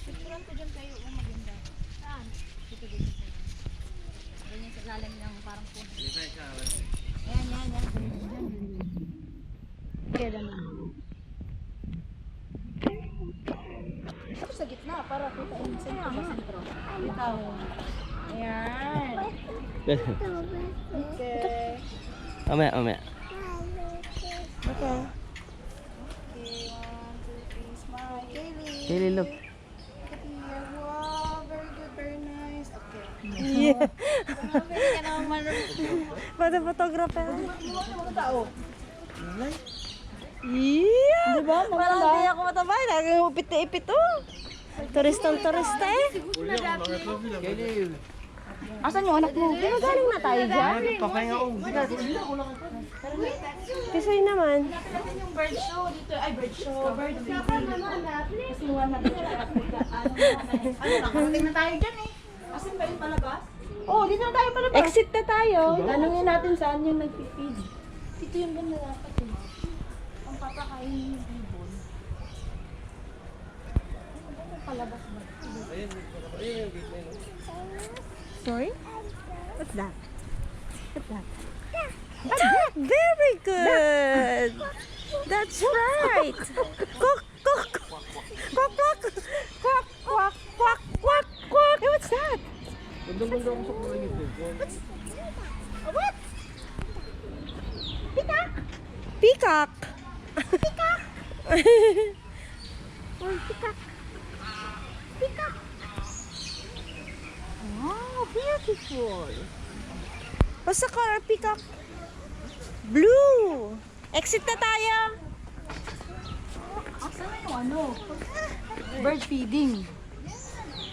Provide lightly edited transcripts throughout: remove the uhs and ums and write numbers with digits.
Picturean ko dyan kayo. Oh, maganda. Saan? Dito, dito. Ganyan sa lalim ng parang puno. Ayan, yan, yan. Okay, dami. Ito sa gitna, para kita yung sentro sa sentro. Dito. Ayan. Okay. Mamaya, mamaya. Okay. Okay, 1, 2, 3, smile. Kaylee. Kaylee, look. Look at here. Wow, very good, very nice. Okay. Yeah. Grabe ka naman. Pwede photographer. Mga mga tao. Yeah. Diba? Parang hindi ako matabay. Laging upit na ipit oh. Turistang turista eh. Kaylee. Asan yung anak mo? Pero galing na tayo dyan. Papahinga ko. Kasi naman. Hanapin natin yung bird show dito. Ay, bird show. Bird feeding. Kasi wala natin siya. Nakarating na tayo dyan eh. Asan ba yung palabas? Oo, dito na tayo palabas. Exit na tayo. Tanungin natin saan yung nagpipid. Dito yung ganda dapat eh. Ang papakain yung ibon. Ano palabas ba? Sorry? What's that? What's that? Ah, very good. That's right. Quack, quack, quack, quack, quack, quack, quack, quack, quack, quack. Hey, what's that? Bundang-bunda ako sa kulay nito. What? Peacock. Peacock. Peacock. Oh, peacock. Peacock. Wow, beautiful. What's the color, peacock? Blue. Exit na tayo. Asan na yung ano? Bird feeding.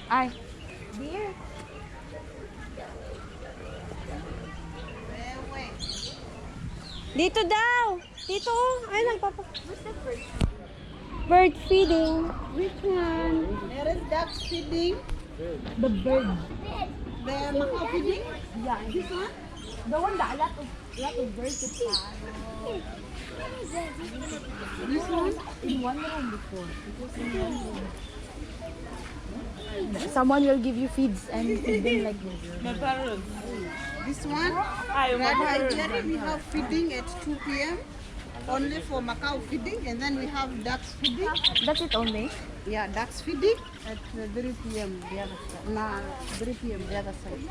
Ay. Deer. Dito daw. Dito. Ay, nagpapa. Bird feeding. Which one? There is duck feeding. The bird. The macaw feeding. Yeah. This one? The one that a lot of birds to This one? in one room before. It was in one room. Someone will give you feeds and feed them like this. This one? Red Hygiene. We have feeding at 2 p.m. Only for macaw feeding, and then we have ducks feeding. That's it only? Yeah, ducks feeding at 3 p.m. the other side. 3 p.m. the other side.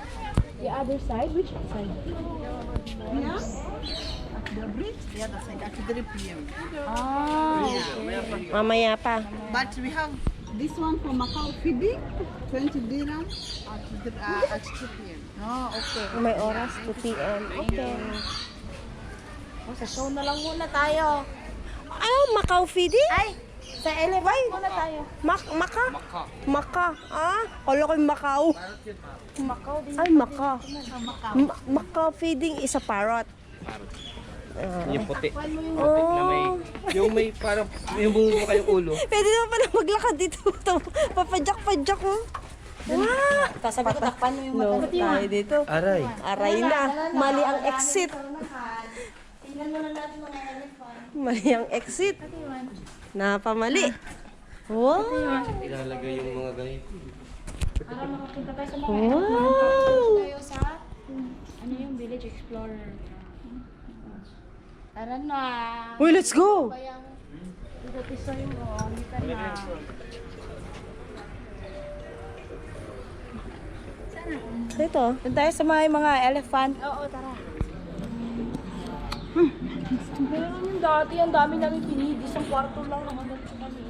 The other side? Which side? Yeah. At the bridge, the other side at 3 p.m. Ah, Yeah. Mamaya pa. But we have this one for macaw feeding, 20 dirhams at 2 p.m. oh, okay. May oras, 2 p.m. Okay. Oh, sa show na lang muna tayo. Ah, Macau feeding? Ay, sa elephant muna tayo. Maka? Maka. Ah, kala ko yung Macau. Macau din. Ay, Maka. Macau. Macau feeding is a parrot. Yung puti. Kuhan mo yung Puti na may, yung may parang, yung bumubuka yung ulo. Pwede naman pala maglakad dito. Papadyak-padyak mo. Wow! sasabi ko, takpan mo yung No, mata. tayo dito. Aray. Aray na. Mali ang exit. Tingnan mo na natin mga elephant. Mali ang exit. Napamali. Wow! Ilalagay yung mga ganito. Para makapunta tayo sa mga Wow! tayo sa ano yung Village Explorer. Tara na. Uy, let's go! Bayang dito piso yung dito na. Ito. Doon tayo sa mga elephant. Oo, tara. Meron yung dati, ang dami namin pinid. Isang kwarto lang naman dito kami.